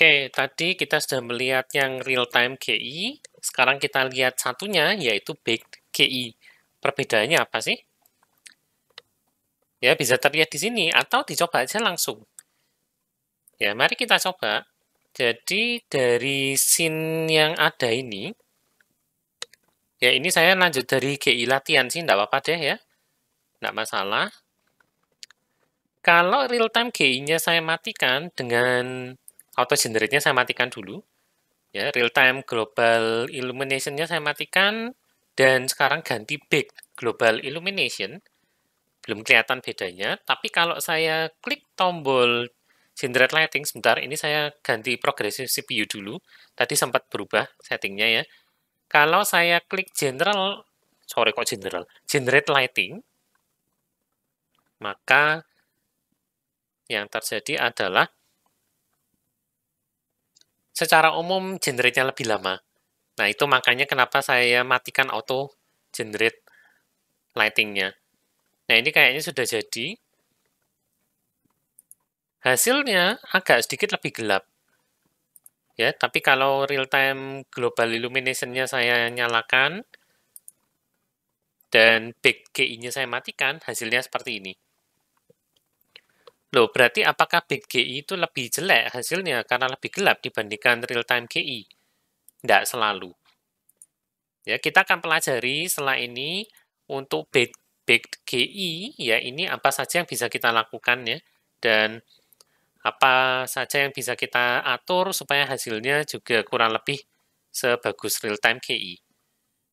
Oke, tadi kita sudah melihat yang real-time GI, sekarang kita lihat satunya, yaitu baked GI. Perbedaannya apa sih? Ya, bisa terlihat di sini, atau dicoba aja langsung. Ya, mari kita coba. Jadi, dari scene yang ada ini, ya ini saya lanjut dari GI latihan sih, nggak apa-apa deh ya. Nggak masalah. Kalau real-time GI-nya saya matikan dengan auto-generate-nya saya matikan dulu. Ya, real-time global illumination-nya saya matikan, dan sekarang ganti big global illumination. Belum kelihatan bedanya, tapi kalau saya klik tombol generate lighting, sebentar, ini saya ganti progressive CPU dulu. Tadi sempat berubah settingnya ya. Kalau saya klik generate lighting, maka yang terjadi adalah secara umum generate-nya lebih lama. Nah, itu makanya kenapa saya matikan auto generate lighting-nya. Nah, ini kayaknya sudah jadi. Hasilnya agak sedikit lebih gelap. Ya, tapi kalau real-time global illumination-nya saya nyalakan, dan big GI-nya saya matikan, hasilnya seperti ini. Loh, berarti apakah big GI itu lebih jelek hasilnya karena lebih gelap dibandingkan real-time GI? Tidak selalu. Ya, kita akan pelajari setelah ini untuk big GI, ya ini apa saja yang bisa kita lakukan ya, dan apa saja yang bisa kita atur supaya hasilnya juga kurang lebih sebagus real-time GI.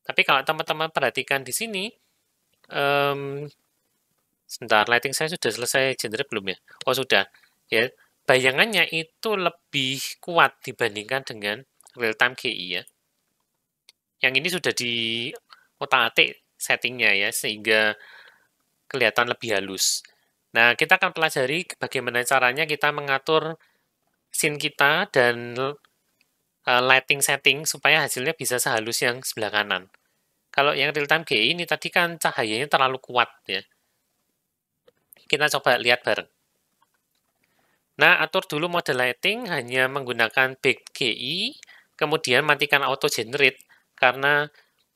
Tapi kalau teman-teman perhatikan di sini, sebentar, lighting saya sudah selesai generate belum ya? Oh sudah, ya bayangannya itu lebih kuat dibandingkan dengan real-time GI ya. Yang ini sudah di otak-atik settingnya ya, sehingga kelihatan lebih halus. Nah, kita akan pelajari bagaimana caranya kita mengatur scene kita dan lighting setting supaya hasilnya bisa sehalus yang sebelah kanan. Kalau yang real-time GI ini tadi kan cahayanya terlalu kuat ya. Kita coba lihat bareng. Nah, atur dulu mode lighting hanya menggunakan big GI, kemudian matikan auto generate karena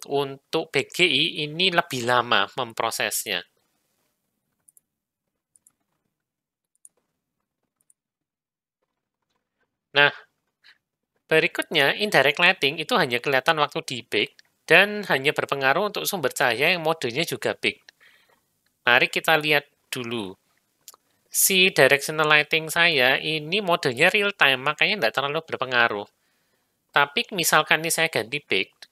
untuk big GI ini lebih lama memprosesnya. Nah, berikutnya indirect lighting itu hanya kelihatan waktu di bake dan hanya berpengaruh untuk sumber cahaya yang modenya juga bake. Mari kita lihat dulu. Si directional lighting saya ini modenya real time, makanya tidak terlalu berpengaruh. Tapi misalkan ini saya ganti baked,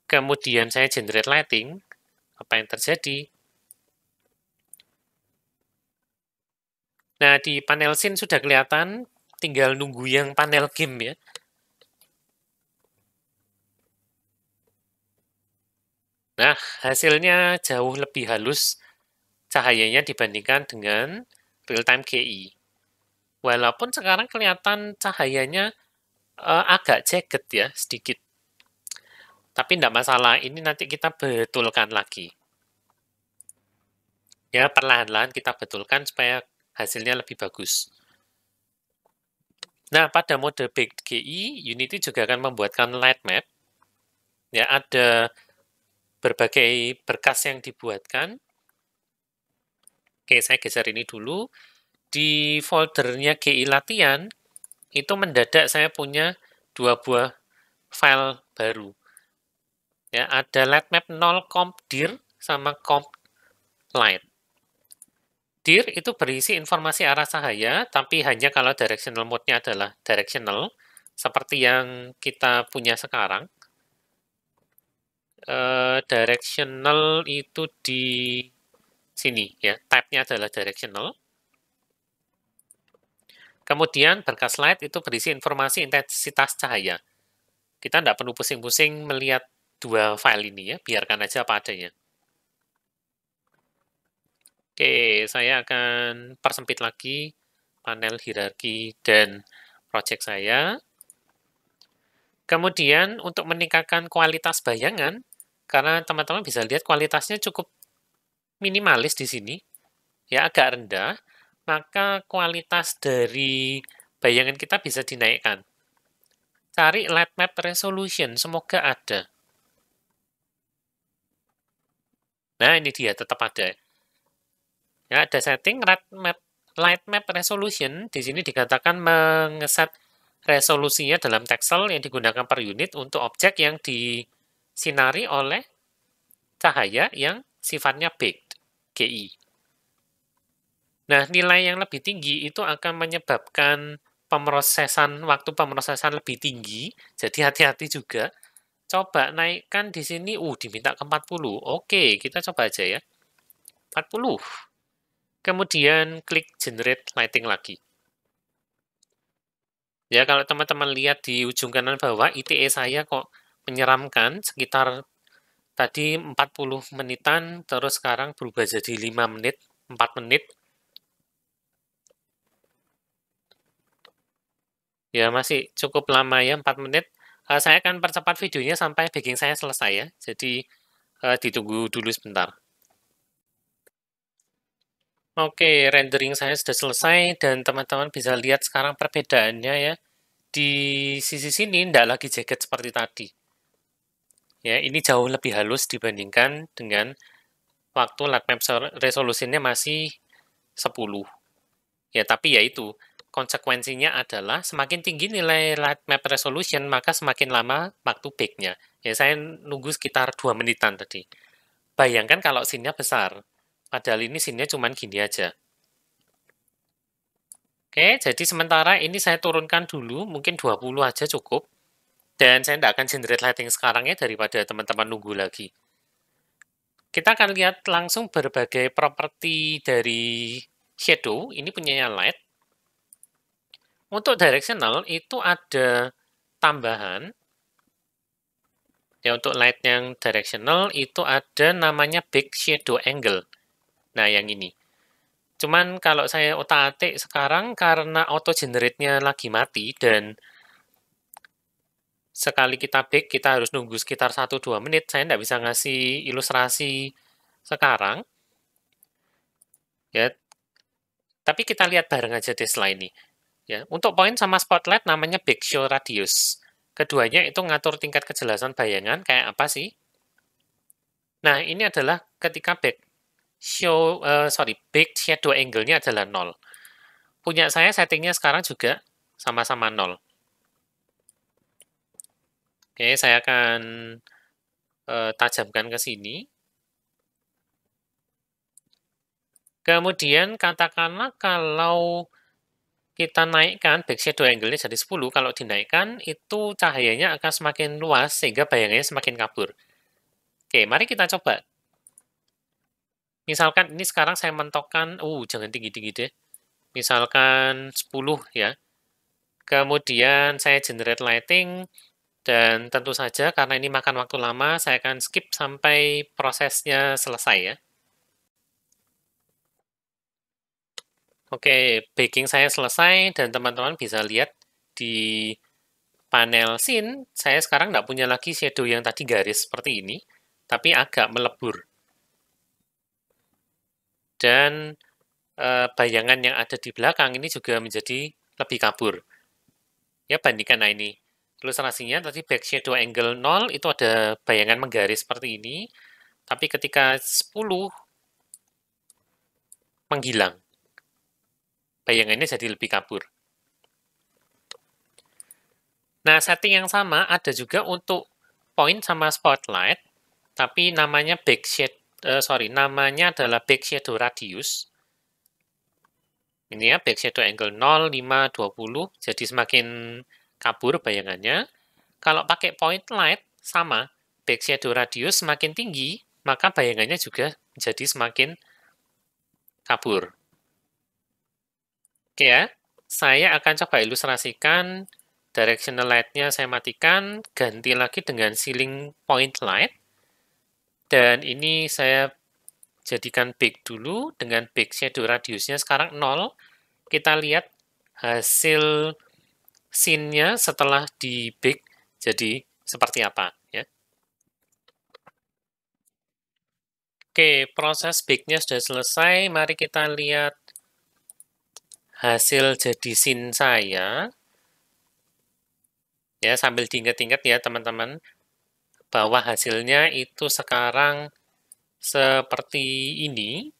kemudian saya generate lighting, apa yang terjadi? Nah, di panel scene sudah kelihatan, tinggal nunggu yang panel game ya. Nah, hasilnya jauh lebih halus cahayanya dibandingkan dengan real-time GI. Walaupun sekarang kelihatan cahayanya agak jagged ya, sedikit. Tapi tidak masalah, ini nanti kita betulkan lagi. Ya, perlahan-lahan kita betulkan supaya hasilnya lebih bagus. Nah, pada mode baked GI, Unity juga akan membuatkan light map. Ya, ada berbagai berkas yang dibuatkan. Oke, saya geser ini dulu. Di foldernya GI latihan, itu mendadak saya punya 2 buah file baru. Ya, ada lightmap 0 comp dir sama comp light. Dir itu berisi informasi arah cahaya, tapi hanya kalau directional mode-nya adalah directional, seperti yang kita punya sekarang. Directional itu di sini ya, type-nya adalah directional. Kemudian berkas light itu berisi informasi intensitas cahaya. Kita tidak perlu pusing-pusing melihat dua file ini ya, biarkan aja apa adanya. Oke, saya akan persempit lagi panel hierarki dan project saya. Kemudian untuk meningkatkan kualitas bayangan, karena teman-teman bisa lihat kualitasnya cukup minimalis di sini, ya agak rendah, maka kualitas dari bayangan kita bisa dinaikkan. Cari light map resolution, semoga ada. Nah, ini dia, tetap ada. Ya, ada setting light map resolution. Di sini dikatakan mengeset resolusinya dalam texel yang digunakan per unit untuk objek yang disinari oleh cahaya yang sifatnya baked, GI. Nah, nilai yang lebih tinggi itu akan menyebabkan waktu pemrosesan lebih tinggi, jadi hati-hati juga. Coba naikkan di sini, diminta ke 40. Oke, kita coba aja ya. 40. Kemudian klik generate lighting lagi. Ya, kalau teman-teman lihat di ujung kanan bawah, ITE saya kok menyeramkan, sekitar tadi 40 menitan, terus sekarang berubah jadi 5 menit, 4 menit. Ya, masih cukup lama ya, 4 menit. Saya akan percepat videonya sampai baking saya selesai ya. Jadi, ditunggu dulu sebentar. Oke, rendering saya sudah selesai dan teman-teman bisa lihat sekarang perbedaannya ya. Di sisi sini tidak lagi jagged seperti tadi. Ya, ini jauh lebih halus dibandingkan dengan waktu light map resolusinya masih 10. Ya, tapi ya itu, konsekuensinya adalah semakin tinggi nilai light map resolution, maka semakin lama waktu bake-nya. Ya, saya nunggu sekitar 2 menitan tadi. Bayangkan kalau scene-nya besar, padahal ini scene-nya cuma gini aja. Oke, jadi sementara ini saya turunkan dulu, mungkin 20 aja cukup. Dan saya tidak akan generate lighting sekarang ya, daripada teman-teman nunggu lagi. Kita akan lihat langsung berbagai properti dari shadow, ini punyanya light. Untuk directional itu ada tambahan. Ya, untuk light yang directional itu ada namanya big shadow angle. Nah, yang ini. Cuman kalau saya otak-atik sekarang karena auto generate-nya lagi mati dan sekali kita bake kita harus nunggu sekitar 1-2 menit, saya tidak bisa ngasih ilustrasi sekarang. Ya, tapi kita lihat bareng aja deh setelah ini. Ya, untuk point sama spotlight namanya bake show radius. Keduanya itu ngatur tingkat kejelasan bayangan kayak apa sih? Nah, ini adalah ketika bake shadow angle-nya adalah 0. Punya saya settingnya sekarang juga sama-sama 0. Oke, saya akan tajamkan ke sini. Kemudian katakanlah kalau kita naikkan back shadow angle-nya jadi 10, kalau dinaikkan itu cahayanya akan semakin luas sehingga bayangannya semakin kabur. Oke, mari kita coba. Misalkan ini sekarang saya mentokkan, jangan tinggi-tinggi deh. Misalkan 10 ya. Kemudian saya generate lighting, dan tentu saja karena ini makan waktu lama, saya akan skip sampai prosesnya selesai ya. Oke, baking saya selesai dan teman-teman bisa lihat di panel scene, saya sekarang nggak punya lagi shadow yang tadi garis seperti ini, tapi agak melebur. Dan bayangan yang ada di belakang ini juga menjadi lebih kabur. Ya, bandingkan, nah ini. Ilustrasinya tadi back shadow angle 0 itu ada bayangan menggaris seperti ini, tapi ketika 10 menghilang. Bayangannya jadi lebih kabur. Nah, setting yang sama ada juga untuk point sama spotlight, tapi namanya namanya adalah back shadow radius. Ini ya, back shadow angle 0, 5, 20, jadi semakin kabur bayangannya. Kalau pakai point light, sama, back shadow radius semakin tinggi, maka bayangannya juga jadi semakin kabur. Oke ya, saya akan coba ilustrasikan directional light-nya saya matikan, ganti lagi dengan ceiling point light. Dan ini saya jadikan bake dulu dengan bake shadow radiusnya sekarang 0. Kita lihat hasil scene-nya setelah di bake jadi seperti apa ya. Oke, proses bake-nya sudah selesai. Mari kita lihat hasil jadi sin saya, ya sambil diingat-ingat ya teman-teman, bahwa hasilnya itu sekarang seperti ini.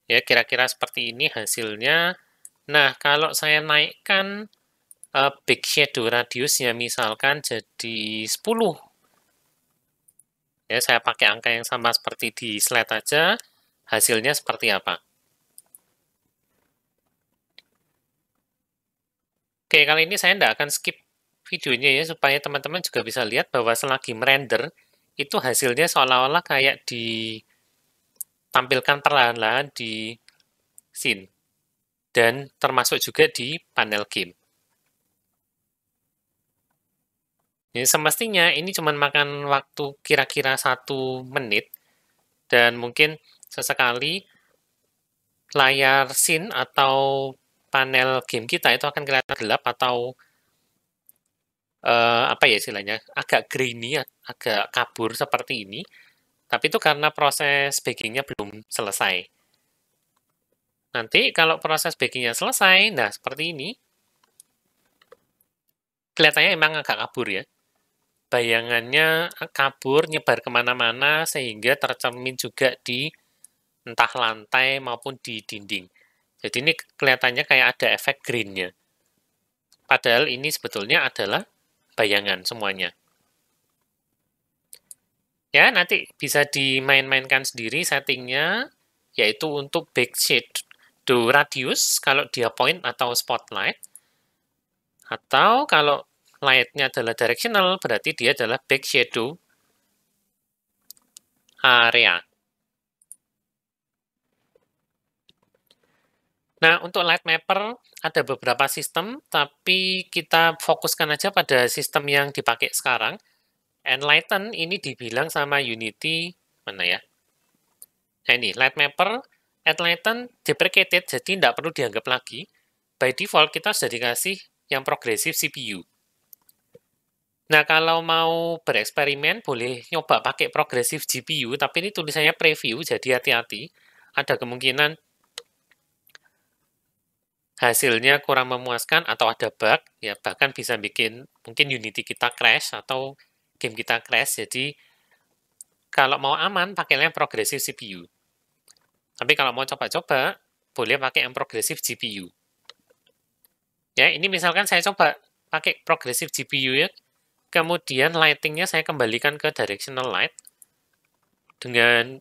Ya, kira-kira seperti ini hasilnya. Nah, kalau saya naikkan big shadow radiusnya misalkan jadi 10. Ya, saya pakai angka yang sama seperti di slide aja, hasilnya seperti apa. Oke, kali ini saya tidak akan skip videonya ya, supaya teman-teman juga bisa lihat bahwa selagi merender, itu hasilnya seolah-olah kayak ditampilkan perlahan-lahan di scene. Dan termasuk juga di panel game. Ya, semestinya ini cuma makan waktu kira-kira 1 menit, dan mungkin sesekali layar scene atau panel game kita itu akan kelihatan gelap atau apa ya istilahnya, agak grainy, agak kabur seperti ini, tapi itu karena proses bakingnya belum selesai. Nanti kalau proses bakingnya selesai, nah seperti ini, kelihatannya emang agak kabur ya. Bayangannya kabur, nyebar kemana-mana, sehingga tercermin juga di entah lantai maupun di dinding. Jadi ini kelihatannya kayak ada efek green-nya. Padahal ini sebetulnya adalah bayangan semuanya. Ya, nanti bisa dimain-mainkan sendiri settingnya, yaitu untuk backshadow radius, kalau dia point atau spotlight, atau kalau light-nya adalah directional, berarti dia adalah backshadow area. Nah, untuk light mapper ada beberapa sistem, tapi kita fokuskan aja pada sistem yang dipakai sekarang. Enlighten ini dibilang sama Unity, mana ya? Nah ini, light mapper, Enlighten deprecated, jadi tidak perlu dianggap lagi. By default, kita sudah dikasih yang progressive CPU. Nah, kalau mau bereksperimen, boleh nyoba pakai progressive GPU, tapi ini tulisannya preview, jadi hati-hati. Ada kemungkinan hasilnya kurang memuaskan atau ada bug, ya bahkan bisa bikin mungkin Unity kita crash atau game kita crash. Jadi kalau mau aman, pakailah yang progressive CPU. Tapi kalau mau coba-coba, boleh pakai yang progressive GPU. Ya, ini misalkan saya coba pakai progressive GPU ya, kemudian lighting-nya saya kembalikan ke directional light, dengan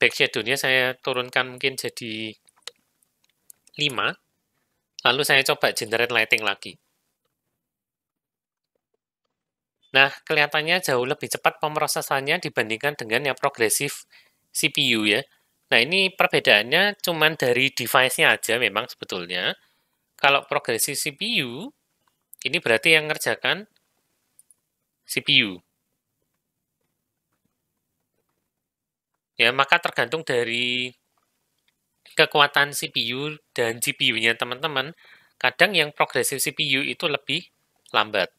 backshadow-nya saya turunkan mungkin jadi 5, lalu saya coba generate lighting lagi. Nah, kelihatannya jauh lebih cepat pemrosesannya dibandingkan dengan yang progressive CPU ya. Nah, ini perbedaannya cuma dari device-nya aja memang sebetulnya. Kalau progressive CPU, ini berarti yang ngerjakan CPU. Ya, maka tergantung dari kekuatan CPU dan GPU-nya teman-teman. Kadang yang progressive CPU itu lebih lambat.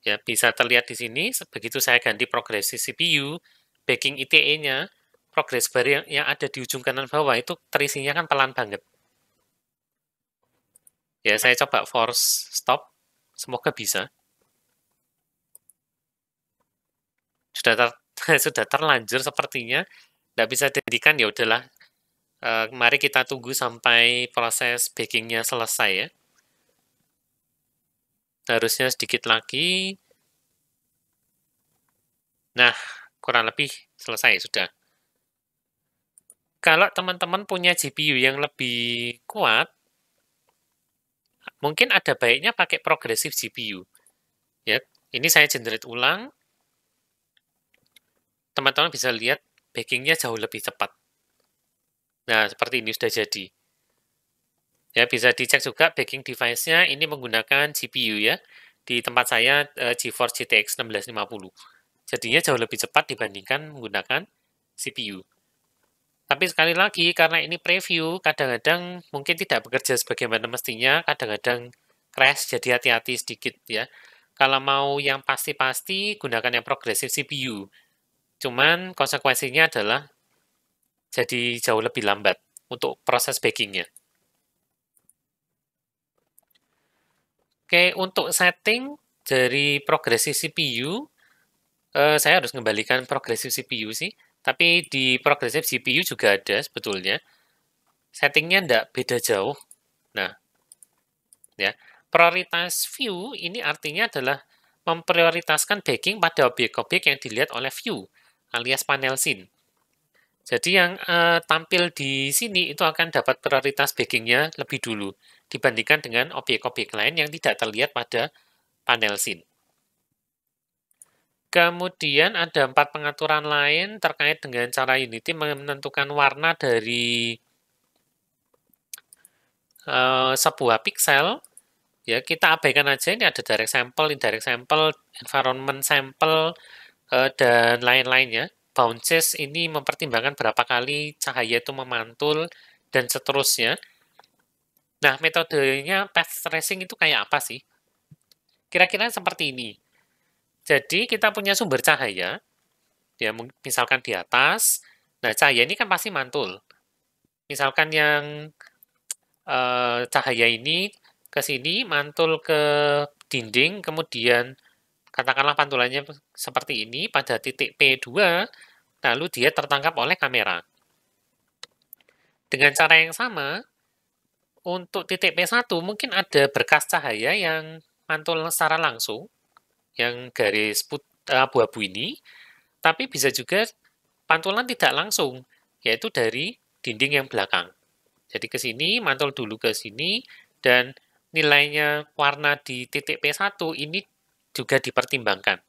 Ya, bisa terlihat di sini, begitu saya ganti progressive CPU, backing ITE-nya, progress bar yang ada di ujung kanan bawah itu terisinya kan pelan banget. Ya, saya coba force stop, semoga bisa. Sudah terlanjur sepertinya, tidak bisa dijadikan, ya udahlah. Mari kita tunggu sampai proses bakingnya selesai ya. Harusnya sedikit lagi. Nah, kurang lebih selesai sudah. Kalau teman-teman punya GPU yang lebih kuat, mungkin ada baiknya pakai progressive GPU. Ya, ini saya generate ulang. Teman-teman bisa lihat bakingnya jauh lebih cepat. Nah, seperti ini sudah jadi. Ya, bisa dicek juga baking device-nya. Ini menggunakan GPU ya. Di tempat saya GeForce GTX 1650. Jadinya jauh lebih cepat dibandingkan menggunakan CPU. Tapi sekali lagi, karena ini preview, kadang-kadang mungkin tidak bekerja sebagaimana mestinya, kadang-kadang crash, jadi hati-hati sedikit ya. Kalau mau yang pasti-pasti, gunakan yang progressive CPU. Cuman konsekuensinya adalah jadi jauh lebih lambat untuk proses bakingnya. Oke, untuk setting dari progressive CPU, saya harus mengembalikan progressive CPU sih, tapi di progressive CPU juga ada sebetulnya. Settingnya tidak beda jauh. Nah, ya, prioritas view ini artinya adalah memprioritaskan baking pada objek-objek yang dilihat oleh view, alias panel scene. Jadi yang tampil di sini itu akan dapat prioritas bakingnya lebih dulu dibandingkan dengan objek-objek lain yang tidak terlihat pada panel scene. Kemudian ada 4 pengaturan lain terkait dengan cara Unity menentukan warna dari sebuah pixel. Ya, kita abaikan aja, ini ada direct sample, indirect sample, environment sample, dan lain-lainnya. Bounces ini mempertimbangkan berapa kali cahaya itu memantul, dan seterusnya. Nah, metodenya path tracing itu kayak apa sih? Kira-kira seperti ini. Jadi, kita punya sumber cahaya, ya misalkan di atas, nah cahaya ini kan pasti mantul. Misalkan yang cahaya ini ke sini, mantul ke dinding, kemudian katakanlah pantulannya seperti ini pada titik P2, lalu dia tertangkap oleh kamera. Dengan cara yang sama, untuk titik P1 mungkin ada berkas cahaya yang mantul secara langsung, yang garis abu-abu ini, tapi bisa juga pantulan tidak langsung, yaitu dari dinding yang belakang. Jadi ke sini, mantul dulu ke sini, dan nilainya warna di titik P1 ini juga dipertimbangkan.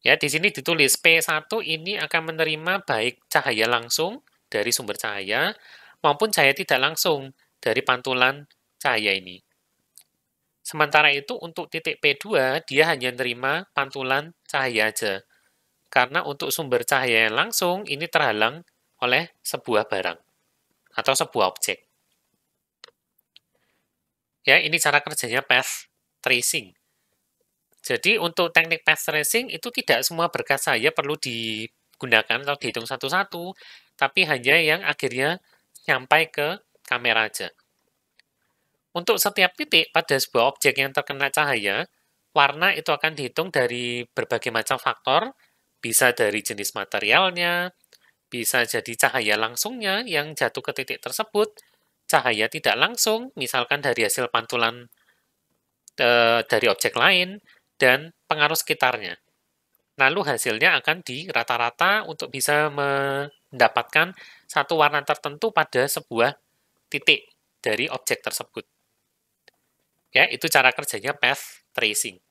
Ya, di sini ditulis P1 ini akan menerima baik cahaya langsung dari sumber cahaya maupun cahaya tidak langsung dari pantulan cahaya ini. Sementara itu untuk titik P2 dia hanya menerima pantulan cahaya aja. Karena untuk sumber cahaya yang langsung ini terhalang oleh sebuah barang atau sebuah objek. Ya, ini cara kerjanya path tracing. Jadi untuk teknik path tracing itu tidak semua berkas cahaya perlu digunakan atau dihitung satu-satu, tapi hanya yang akhirnya sampai ke kamera aja. Untuk setiap titik pada sebuah objek yang terkena cahaya, warna itu akan dihitung dari berbagai macam faktor, bisa dari jenis materialnya, bisa jadi cahaya langsungnya yang jatuh ke titik tersebut, cahaya tidak langsung, misalkan dari hasil pantulan dari objek lain, dan pengaruh sekitarnya. Lalu hasilnya akan di rata-rata untuk bisa mendapatkan satu warna tertentu pada sebuah titik dari objek tersebut. Ya, itu cara kerjanya path tracing.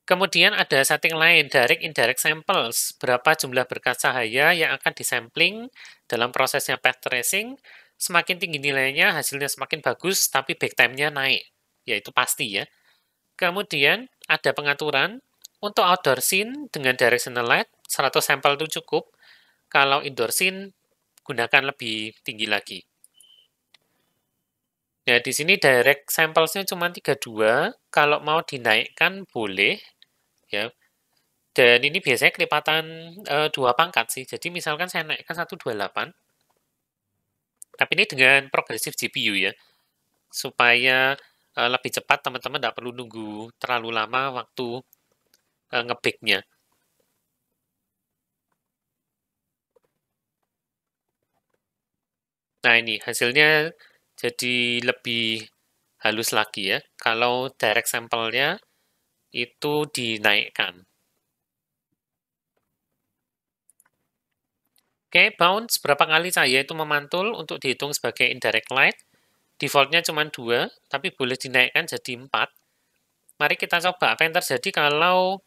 Kemudian ada setting lain, direct indirect samples. Berapa jumlah berkas cahaya yang akan disampling dalam prosesnya path tracing. Semakin tinggi nilainya, hasilnya semakin bagus, tapi back time-nya naik. Yaitu pasti ya. Kemudian ada pengaturan untuk outdoor scene dengan directional light, 100 sampel itu cukup. Kalau indoor scene, gunakan lebih tinggi lagi. Ya, di sini direct samples-nya cuma 32. Kalau mau dinaikkan boleh. Ya, dan ini biasanya kelipatan 2 pangkat sih. Jadi misalkan saya naikkan 128. Tapi ini dengan progressive GPU ya. Supaya lebih cepat teman-teman tidak perlu nunggu terlalu lama waktu nge-bake-nya. Nah ini hasilnya jadi lebih halus lagi ya. Kalau direct sample-nya itu dinaikkan. Oke, bounce berapa kali cahaya itu memantul untuk dihitung sebagai indirect light. Default-nya cuma 2, tapi boleh dinaikkan jadi 4. Mari kita coba apa yang terjadi kalau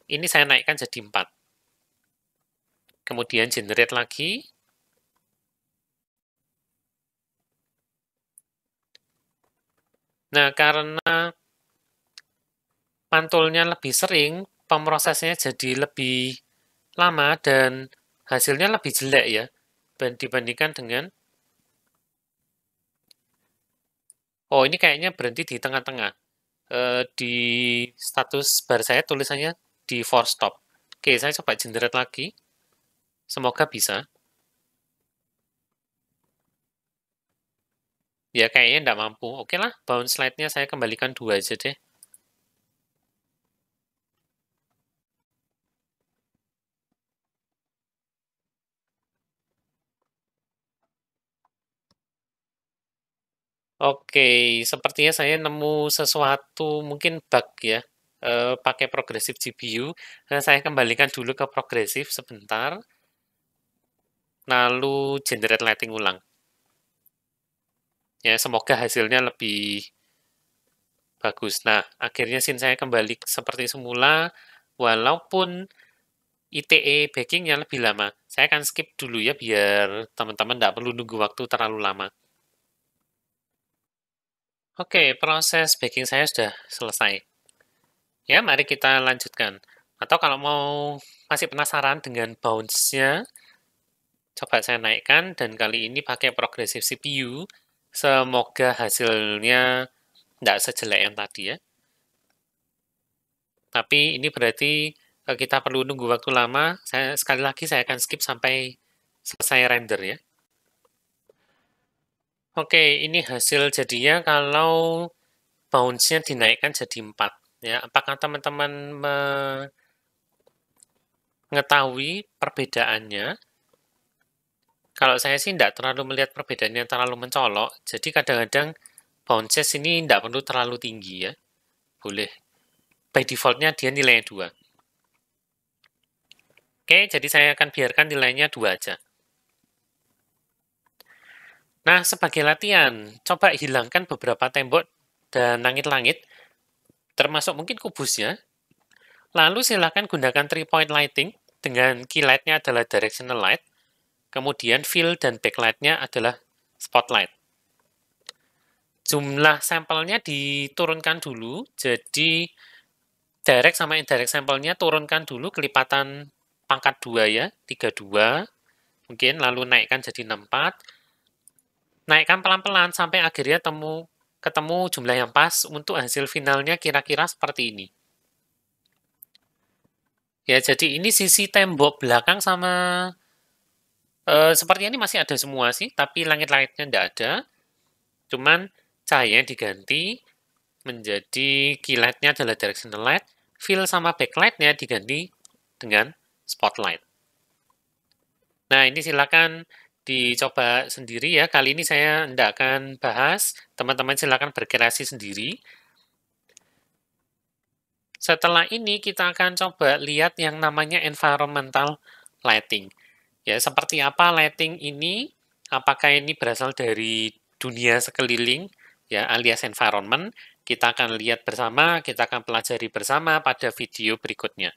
ini saya naikkan jadi 4. Kemudian generate lagi. Nah, karena mantulnya lebih sering, pemrosesnya jadi lebih lama dan hasilnya lebih jelek ya, dibandingkan dengan, oh ini kayaknya berhenti di tengah-tengah. Di status bar saya tulisannya di force stop. Oke, saya coba generate lagi. Semoga bisa. Ya, kayaknya nggak mampu. Oke lah, bounce slide-nya saya kembalikan 2 aja deh. Oke, sepertinya saya nemu sesuatu, mungkin bug ya, pakai progressive GPU. Nah, saya kembalikan dulu ke progressive sebentar, lalu generate lighting ulang. Ya, semoga hasilnya lebih bagus. Nah, akhirnya scene saya kembali seperti semula, walaupun ITE backingnya lebih lama. Saya akan skip dulu ya, biar teman-teman nggak perlu nunggu waktu terlalu lama. Oke, proses baking saya sudah selesai. Ya, mari kita lanjutkan. Atau kalau mau masih penasaran dengan bounce-nya, coba saya naikkan, dan kali ini pakai progressive CPU. Semoga hasilnya tidak sejelek yang tadi ya. Tapi ini berarti kita perlu nunggu waktu lama. Sekali lagi saya akan skip sampai selesai render ya. Oke, ini hasil jadinya kalau bounce-nya dinaikkan jadi 4. Ya, apakah teman-teman mengetahui perbedaannya? Kalau saya sih tidak terlalu melihat perbedaannya terlalu mencolok, jadi kadang-kadang bounces ini tidak perlu terlalu tinggi ya. Boleh. By default-nya dia nilainya 2. Oke, jadi saya akan biarkan nilainya 2 aja. Nah, sebagai latihan, coba hilangkan beberapa tembok dan langit-langit, termasuk mungkin kubusnya. Lalu silakan gunakan 3-point lighting dengan key light-nya adalah directional light, kemudian fill dan backlight-nya adalah spotlight. Jumlah sampelnya diturunkan dulu, jadi direct sama indirect sampelnya turunkan dulu kelipatan pangkat 2 ya, 32, mungkin lalu naikkan jadi 64, naikkan pelan-pelan sampai akhirnya ketemu jumlah yang pas untuk hasil finalnya kira-kira seperti ini. Ya, jadi ini sisi tembok belakang sama sepertinya ini masih ada semua sih, tapi langit-langitnya tidak ada. Cuman cahayanya diganti menjadi key light-nya adalah directional light, fill sama backlight-nya diganti dengan spotlight. Nah, ini silakan dicoba sendiri ya. Kali ini saya tidak akan bahas, teman-teman silakan berkreasi sendiri. Setelah ini kita akan coba lihat yang namanya environmental lighting. Ya, seperti apa lighting ini? Apakah ini berasal dari dunia sekeliling, ya, alias environment? Kita akan lihat bersama, kita akan pelajari bersama pada video berikutnya.